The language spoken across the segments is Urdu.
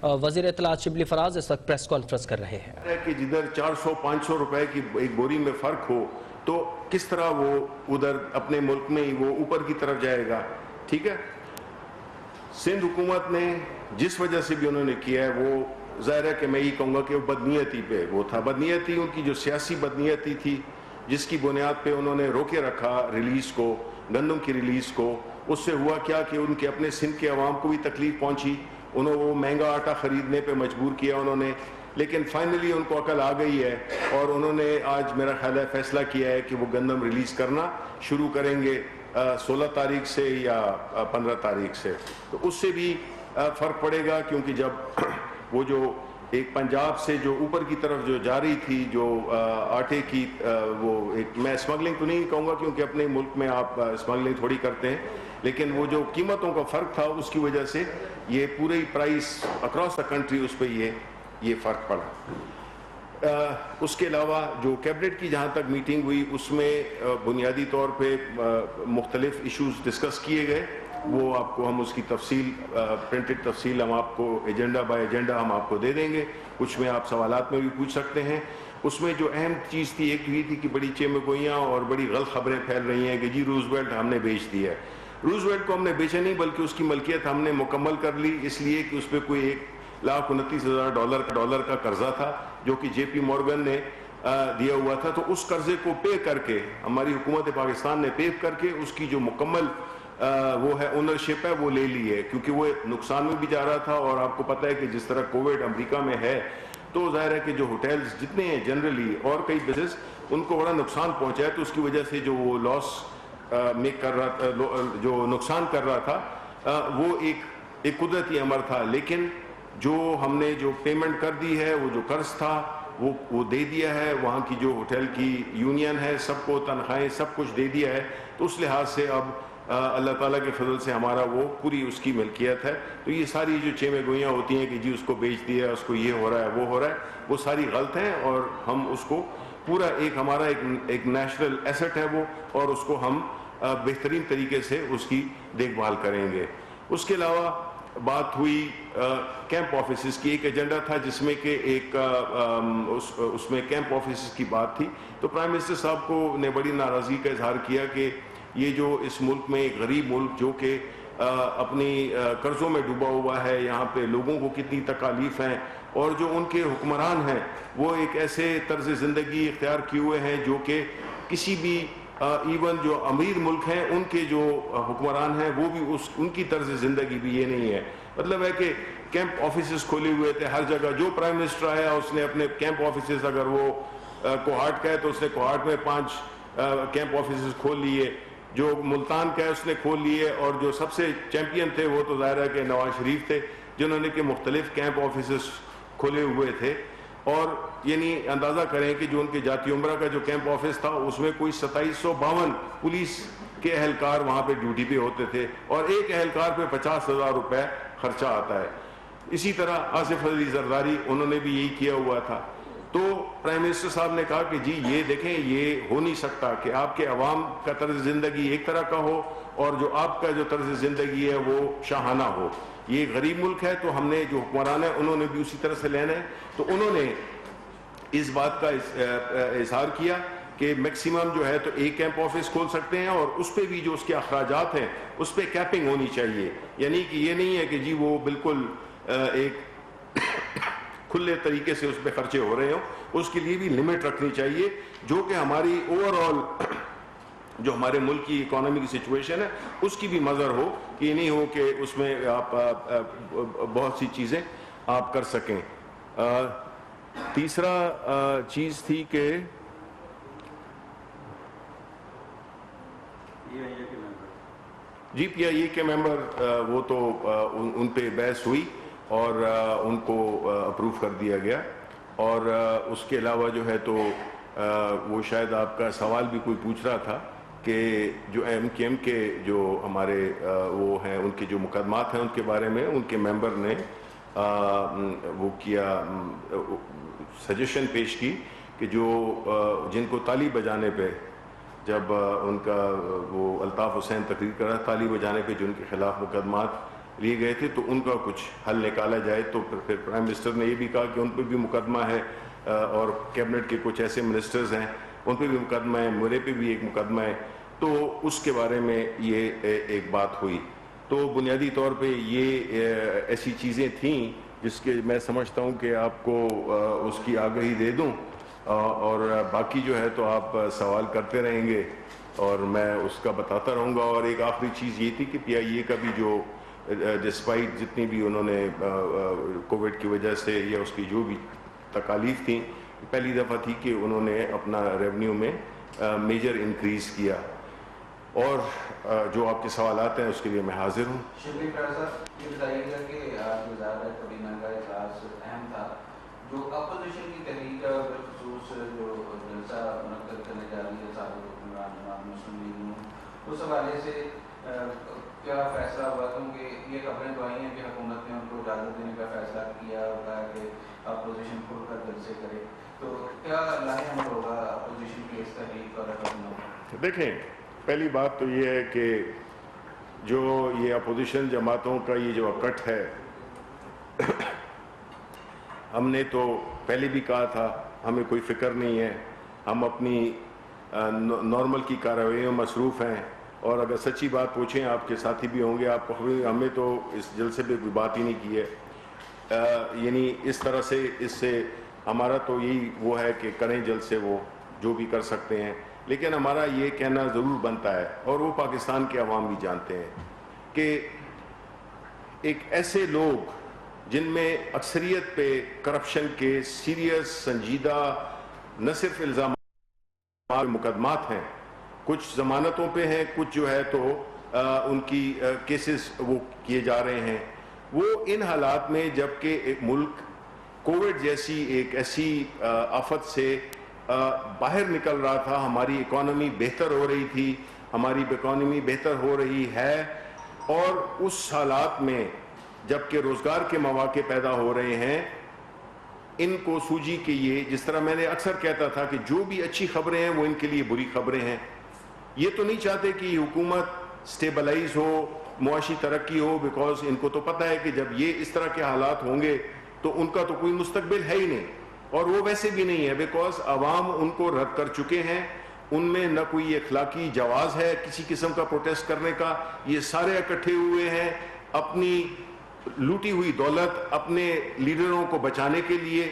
وزیر اطلاعات شبلی فراز اس وقت پریس کانفرنس کر رہے ہیں کہ جدھر 400-500 روپے کی ایک بوری میں فرق ہو تو کس طرح وہ ادھر اپنے ملک میں ہی وہ اوپر کی طرف جائے گا. ٹھیک ہے, سندھ حکومت نے جس وجہ سے بھی انہوں نے کیا ہے وہ ظاہر ہے کہ میں یہ کہوں گا کہ وہ بدنیتی پہ وہ تھا. بدنیتی ان کی جو سیاسی بدنیتی تھی جس کی بنیاد پہ انہوں نے روکے رکھا ریلیز کو, گندم کی ریلیز کو. اس سے ہوا کیا کہ ان کے اپنے سندھ کے عوام کو بھی تکلیف پہنچی, انہوں وہ مہنگا آٹا خریدنے پہ مجبور کیا انہوں نے. لیکن فائنلی ان کو عقل آ گئی ہے اور انہوں نے آج میرا خیال ہے فیصلہ کیا ہے کہ وہ گندم ریلیز کرنا شروع کریں گے 16 تاریخ سے یا 15 تاریخ سے. تو اس سے بھی فرق پڑے گا کیونکہ جب وہ جو ایک پنجاب سے جو اوپر کی طرف جو جاری تھی جو آٹے کی وہ ایک, میں اسمگلنگ تو نہیں کہوں گا کیونکہ اپنے ملک میں آپ اسمگلنگ تھوڑی کرتے ہیں, لیکن وہ جو قیمتوں کا فرق تھا اس کی وجہ سے یہ پورے پرائس اکراس دا کنٹری اس پہ یہ فرق پڑا. اس کے علاوہ جو کیبنٹ کی جہاں تک میٹنگ ہوئی اس میں بنیادی طور پہ مختلف ایشوز ڈسکس کیے گئے. وہ آپ کو ہم اس کی تفصیل پرنٹڈ تفصیل ہم آپ کو ایجنڈا بائی ایجنڈا ہم آپ کو دے دیں گے. کچھ میں آپ سوالات میں بھی پوچھ سکتے ہیں. اس میں جو اہم چیز تھی ایک یہ تھی کہ بڑی چیمگوئیاں اور بڑی غلط خبریں پھیل رہی ہیں کہ جی روزویلٹ ہم نے بیچ دیا ہے. روزویلٹ کو ہم نے بیچا نہیں بلکہ اس کی ملکیت ہم نے مکمل کر لی, اس لیے کہ اس پہ کوئی $1,29,000 کا قرضہ تھا جو کہ جے پی مورگن نے دیا ہوا تھا. تو اس قرضے کو پے کر کے ہماری حکومت پاکستان نے پے کر کے اس کی جو مکمل وہ ہے اونرشپ ہے وہ لے لی ہے, کیونکہ وہ نقصان میں بھی جا رہا تھا. اور آپ کو پتہ ہے کہ جس طرح کووڈ امریکہ میں ہے تو ظاہر ہے کہ جو ہوٹلز جتنے ہیں جنرلی اور کئی بزنس ان کو بڑا نقصان پہنچا ہے. تو اس کی وجہ سے جو وہ لاس میک کر رہا تھا, جو نقصان کر رہا تھا وہ ایک قدرتی امر تھا. لیکن جو ہم نے جو پیمنٹ کر دی ہے وہ جو قرض تھا وہ دے دیا ہے. وہاں کی جو ہوٹل کی یونین ہے سب کو تنخواہیں سب کچھ دے دیا ہے. تو اس لحاظ سے اب اللہ تعالیٰ کے فضل سے ہمارا وہ پوری اس کی ملکیت ہے. تو یہ ساری جو چیمیں گوئیاں ہوتی ہیں کہ جی اس کو بیچ دیا, اس کو یہ ہو رہا ہے وہ ہو رہا ہے, وہ ساری غلط ہیں. اور ہم اس کو پورا ہمارا ایک نیشنل ایسٹ ہے وہ, اور اس کو ہم بہترین طریقے سے اس کی دیکھ بھال کریں گے. اس کے علاوہ بات ہوئی کیمپ آفیسز کی. ایک ایجنڈا تھا جس میں کہ ایک اس میں کیمپ آفیسز کی بات تھی. تو پرائم منسٹر صاحب کو نے بڑی ناراضگی کا اظہار کیا کہ یہ جو اس ملک میں ایک غریب ملک جو کہ اپنی قرضوں میں ڈوبا ہوا ہے, یہاں پہ لوگوں کو کتنی تکالیف ہیں, اور جو ان کے حکمران ہیں وہ ایک ایسے طرز زندگی اختیار کیے ہوئے ہیں جو کہ کسی بھی ایون جو امیر ملک ہیں ان کے جو حکمران ہیں وہ بھی ان کی طرز زندگی بھی یہ نہیں ہے. مطلب ہے کہ کیمپ آفیسز کھولے ہوئے تھے ہر جگہ. جو پرائم منسٹر آیا اس نے اپنے کیمپ آفیسز, اگر وہ کوہاٹ کا ہے تو اس نے کوہاٹ میں 5 کیمپ آفیسز کھول لیے, جو ملتان کا ہے اس نے کھول لیے. اور جو سب سے چیمپئن تھے وہ تو ظاہر ہے کہ نواز شریف تھے جنہوں نے کہ مختلف کیمپ آفیسز کھولے ہوئے تھے. اور یعنی اندازہ کریں کہ جو ان کے جاتی عمرہ کا جو کیمپ آفس تھا اس میں کوئی 2752 پولیس کے اہلکار وہاں پہ ڈیوٹی پہ ہوتے تھے, اور ایک اہلکار پہ 50,000 روپے خرچہ آتا ہے. اسی طرح آصف علی زرداری انہوں نے بھی یہی کیا ہوا تھا. تو پرائم منسٹر صاحب نے کہا کہ جی یہ دیکھیں یہ ہو نہیں سکتا کہ آپ کے عوام کا طرز زندگی ایک طرح کا ہو اور جو آپ کا جو طرز زندگی ہے وہ شاہانہ ہو. یہ غریب ملک ہے تو ہم نے جو حکمران ہیں انہوں نے بھی اسی طرح سے لینا ہے. تو انہوں نے اس بات کا اظہار کیا کہ میکسیمم جو ہے تو ایک کیمپ آفس کھول سکتے ہیں, اور اس پہ بھی جو اس کے اخراجات ہیں اس پہ کیپنگ ہونی چاہیے. یعنی کہ یہ نہیں ہے کہ جی وہ بالکل ایک کھلے طریقے سے اس پہ خرچے ہو رہے ہوں, اس کے لیے بھی لمٹ رکھنی چاہیے جو کہ ہماری اوور آل جو ہمارے ملک کی اکانومی کی سچویشن ہے اس کی بھی مظہر ہو, کہ یہ نہیں ہو کہ اس میں آپ بہت سی چیزیں آپ کر سکیں. تیسرا چیز تھی کہ جی پی آئی اے کے ممبر وہ تو ان پہ بحث ہوئی اور ان کو اپروو کر دیا گیا. اور اس کے علاوہ جو ہے تو وہ شاید آپ کا سوال بھی کوئی پوچھ رہا تھا کہ جو ایم کیو ایم کے جو ہمارے وہ ہیں ان کے جو مقدمات ہیں ان کے بارے میں ان کے ممبر نے وہ کیا سجیشن پیش کی کہ جو جن کو تالی بجانے پہ جب ان کا وہ الطاف حسین تقریر کر رہا تالی بجانے پہ جو ان کے خلاف مقدمات لیے گئے تھے تو ان کا کچھ حل نکالا جائے. تو پھر پرائم منسٹر نے یہ بھی کہا کہ ان پہ بھی مقدمہ ہے اور کیبنٹ کے کچھ ایسے منسٹرز ہیں ان پہ بھی مقدمہ ہے, میرے پہ بھی ایک مقدمہ ہے. تو اس کے بارے میں یہ ایک بات ہوئی. تو بنیادی طور پہ یہ ایسی چیزیں تھیں جس کے میں سمجھتا ہوں کہ آپ کو اس کی آگہی دے دوں, اور باقی جو ہے تو آپ سوال کرتے رہیں گے اور میں اس کا بتاتا رہوں گا. اور ایک آخری چیز یہ تھی کہ پی آئی اے کا بھی جو ڈسپائٹ جتنی بھی انہوں نے کووڈ کی وجہ سے یا اس کی جو بھی تکالیف تھیں, پہلی دفعہ تھی کہ انہوں نے اپنا ریونیو میں میجر انکریز کیا. اور جو آپ کے سوالات ہیں اس کے لیے میں حاضر ہوں. شبیر فیاض صاحب یہ بتائیے گا کہ آج وزارت کابینہ کا اجلاس اہم تھا, جو اپوزیشن کی تحریک ہے بالخصوص جو جلسہ منعقد کرنے جا رہی ہے سابق حکمران جماعت مسلم لیگ نون, اس حوالے سے کیا فیصلہ ہوا؟ کیونکہ یہ خبریں تو آئی ہیں کہ حکومت نے ان کو اجازت دینے کا فیصلہ کیا اور کہا کہ اپوزیشن کھل کر جلسے کرے, تو کیا لاہے عمل ہوگا اپوزیشن کی اس تحریک اور؟ دیکھیں, پہلی بات تو یہ ہے کہ جو یہ اپوزیشن جماعتوں کا یہ جو اکٹ ہے, ہم نے تو پہلے بھی کہا تھا ہمیں کوئی فکر نہیں ہے, ہم اپنی نارمل کی کارروائیوں مصروف ہیں. اور اگر سچی بات پوچھیں, آپ کے ساتھی بھی ہوں گے, آپ ہمیں تو اس جلسے پہ کوئی بات ہی نہیں کی ہے. یعنی اس طرح سے اس سے ہمارا تو یہی وہ ہے کہ کریں جلسے وہ جو بھی کر سکتے ہیں, لیکن ہمارا یہ کہنا ضرور بنتا ہے اور وہ پاکستان کے عوام بھی جانتے ہیں کہ ایک ایسے لوگ جن میں اکثریت پہ کرپشن کے سیریس سنجیدہ نہ صرف الزامات مقدمات ہیں, کچھ ضمانتوں پہ ہیں, کچھ جو ہے تو ان کی کیسز وہ کیے جا رہے ہیں, وہ ان حالات میں جب کہ ایک ملک کووڈ جیسی ایک ایسی آفت سے باہر نکل رہا تھا, ہماری اکانومی بہتر ہو رہی تھی, ہماری اکانومی بہتر ہو رہی ہے, اور اس حالات میں جب کہ روزگار کے مواقع پیدا ہو رہے ہیں, ان کو سوجی کہ یہ جس طرح میں نے اکثر کہتا تھا کہ جو بھی اچھی خبریں ہیں وہ ان کے لیے بری خبریں ہیں. یہ تو نہیں چاہتے کہ یہ حکومت سٹیبلائز ہو, معاشی ترقی ہو, بیکاز ان کو تو پتہ ہے کہ جب یہ اس طرح کے حالات ہوں گے تو ان کا تو کوئی مستقبل ہے ہی نہیں, اور وہ ویسے بھی نہیں ہے, بیکاز عوام ان کو رد کر چکے ہیں. ان میں نہ کوئی اخلاقی جواز ہے کسی قسم کا پروٹیسٹ کرنے کا. یہ سارے اکٹھے ہوئے ہیں اپنی لوٹی ہوئی دولت اپنے لیڈروں کو بچانے کے لیے,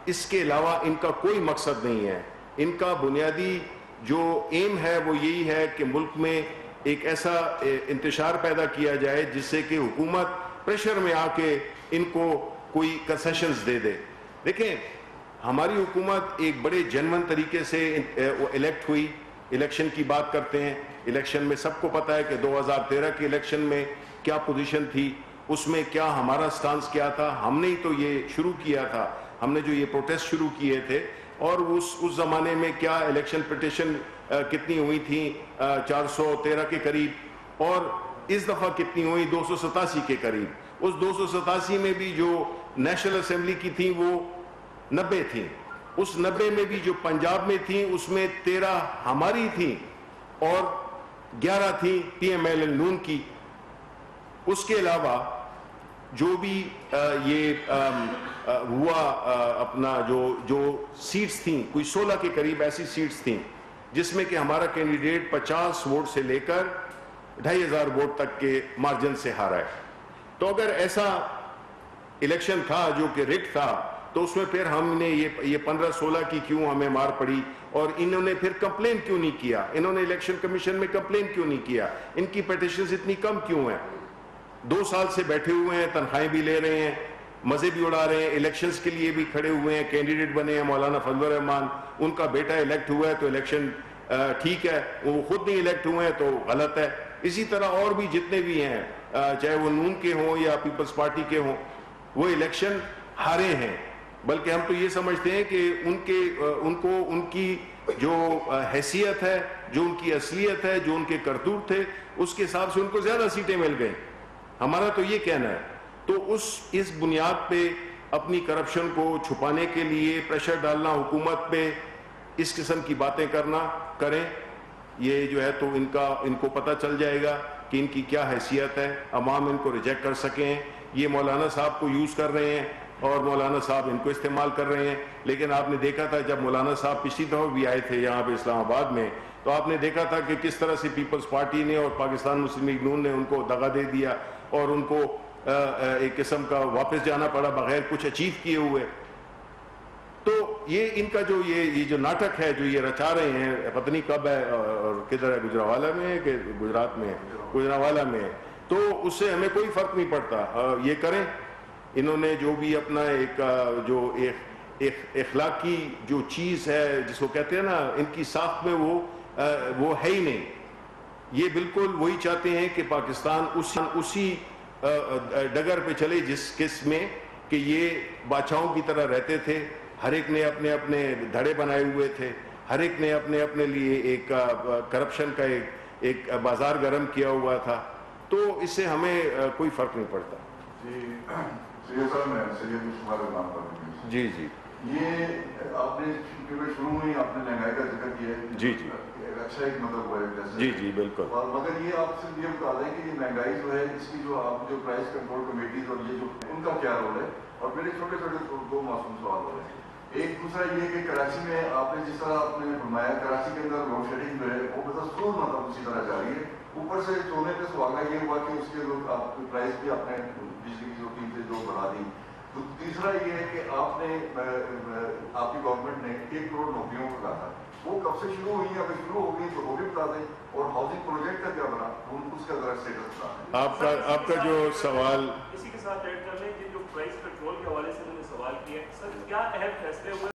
اس کے علاوہ ان کا کوئی مقصد نہیں ہے. ان کا بنیادی جو ایم ہے وہ یہی ہے کہ ملک میں ایک ایسا انتشار پیدا کیا جائے جس سے کہ حکومت پریشر میں آ کے ان کو کوئی کنسیشنز دے دے. دیکھیں, ہماری حکومت ایک بڑے جنون طریقے سے الیکٹ ہوئی, الیکشن کی بات کرتے ہیں, الیکشن میں سب کو پتہ ہے کہ 2013 کے الیکشن میں کیا پوزیشن تھی, اس میں کیا ہمارا سٹانس کیا تھا. ہم نے ہی تو یہ شروع کیا تھا, ہم نے جو یہ پروٹیسٹ شروع کیے تھے, اور اس زمانے میں کیا الیکشن پٹیشن کتنی ہوئی تھیں, 413 کے قریب, اور اس دفعہ کتنی ہوئی, 287 کے قریب. اس 287 میں بھی جو نیشنل اسمبلی کی تھیں وہ 90 تھیں, اس 90 میں بھی جو پنجاب میں تھیں اس میں 13 ہماری تھیں اور 11 تھیں پی ایم ایل این نون کی. اس کے علاوہ جو بھی یہ ہوا اپنا جو سیٹس تھیں, کوئی 16 کے قریب ایسی سیٹس تھیں جس میں کہ ہمارا کینڈیڈیٹ 50 ووٹ سے لے کر 2500 ووٹ تک کے مارجن سے ہارا ہے. تو اگر ایسا الیکشن تھا جو کہ رگ تھا تو اس میں پھر ہم نے یہ 15-16 کی کیوں ہمیں مار پڑی, اور انہوں نے پھر کمپلین کیوں نہیں کیا, انہوں نے الیکشن کمیشن میں کمپلین کیوں نہیں کیا, ان کی پیٹیشنز اتنی کم کیوں ہیں. 2 سال سے بیٹھے ہوئے ہیں, تنخواہیں بھی لے رہے ہیں, مزے بھی اڑا رہے ہیں, الیکشنز کے لیے بھی کھڑے ہوئے ہیں, کینڈیڈیٹ بنے ہیں مولانا فضل الرحمان, ان کا بیٹا الیکٹ ہوا ہے تو الیکشن ٹھیک ہے, وہ خود نہیں الیکٹ ہوئے ہیں تو غلط ہے. اسی طرح اور بھی جتنے بھی ہیں, چاہے وہ نون کے ہوں یا پیپلز پارٹی کے ہوں, وہ الیکشن ہارے ہیں. بلکہ ہم تو یہ سمجھتے ہیں کہ ان کی جو حیثیت ہے, جو ان کی اصلیت ہے, جو ان کے کرتوت تھے, اس کے حساب سے ان کو زیادہ سیٹیں مل گئیں. ہمارا تو یہ کہنا ہے. تو اس بنیاد پہ اپنی کرپشن کو چھپانے کے لیے پریشر ڈالنا حکومت پہ, اس قسم کی باتیں کریں, یہ جو ہے تو ان کو پتہ چل جائے گا کہ ان کی کیا حیثیت ہے، عوام ان کو ریجیکٹ کر سکیں. یہ مولانا صاحب کو یوز کر رہے ہیں اور مولانا صاحب ان کو استعمال کر رہے ہیں. لیکن آپ نے دیکھا تھا جب مولانا صاحب پچھلی دفعہ بھی آئے تھے یہاں پہ اسلام آباد میں، تو آپ نے دیکھا تھا کہ کس طرح سے پیپلز پارٹی نے اور پاکستان مسلم لیگ نون نے ان کو دغا دے دیا اور ان کو ایک قسم کا واپس جانا پڑا بغیر کچھ اچیو کیے ہوئے. تو یہ ان کا جو یہ جو ناٹک ہے جو یہ رچا رہے ہیں، پتہ نہیں کب ہے اور کدھر ہے، گجرانوالہ میں ہے کہ گجرات میں ہے، گجرانوالہ میں ہے، تو اس سے ہمیں کوئی فرق نہیں پڑتا. یہ کریں. انہوں نے جو بھی اپنا ایک جو ایک اخلاقی جو چیز ہے جس کو کہتے ہیں نا، ان کی ساخت میں وہ ہے ہی نہیں. یہ بالکل وہی چاہتے ہیں کہ پاکستان اسی ڈگر پہ چلے جس قسم میں کہ یہ بادشاہوں کی طرح رہتے تھے. ہر ایک نے اپنے اپنے دھڑے بنائے ہوئے تھے، ہر ایک نے اپنے اپنے لیے ایک کرپشن کا ایک بازار گرم کیا ہوا تھا. تو اس سے ہمیں کوئی فرق نہیں پڑتا. سید صاحب میں سید مصطفیٰ کا نام کروں. جی جی یہ آپ نے شروع میں ہی آپ نے مہنگائی کا ذکر کیا ہے. جی جی اچھا ایک مطلب ہوا ہے. جی جی بالکل. اور مگر یہ آپ سے یہ بتا دیں کہ یہ مہنگائی جو ہے اس کی جو آپ جو پرائز کنٹرول کمیٹیز اور یہ جو ان کا کیا رول ہے. اور میرے چھوٹے چھوٹے دو معصوم سوال ہو رہے ہیں. ایک دوسرا یہ کہ کراچی میں آپ نے جس طرح آپ نے فرمایا کراچی کے اندر لوڈ شیڈنگ جو ہے وہ بدستور مطلب اسی طرح جاری ہے. اوپر سے سونے پہ سہاگا یہ ہوا کہ اس کے آپ پرائز بھی آپ نے بجلی کی جو قیمتیں جو بڑھا دی. تو تیسرا یہ ہے کہ آپ نے آپ کی گورنمنٹ نے 1 کروڑ نوکریوں کو کہا تھا. وہ کب سے شروع ہوئی ہیں؟ اگر شروع ہو گئی تو وہ بھی بتا دیں. اور ہاؤسنگ پروجیکٹ کا کیا بنا اس کا ذرا اسٹیٹس بتا دیں. آپ کا جو سوال اسی کے ساتھ ایڈ کر لیں کہ جو پرائز کنٹرول کے حوالے سے میں نے سوال کیا ہے سر، کیا اہم فیصلے ہوئے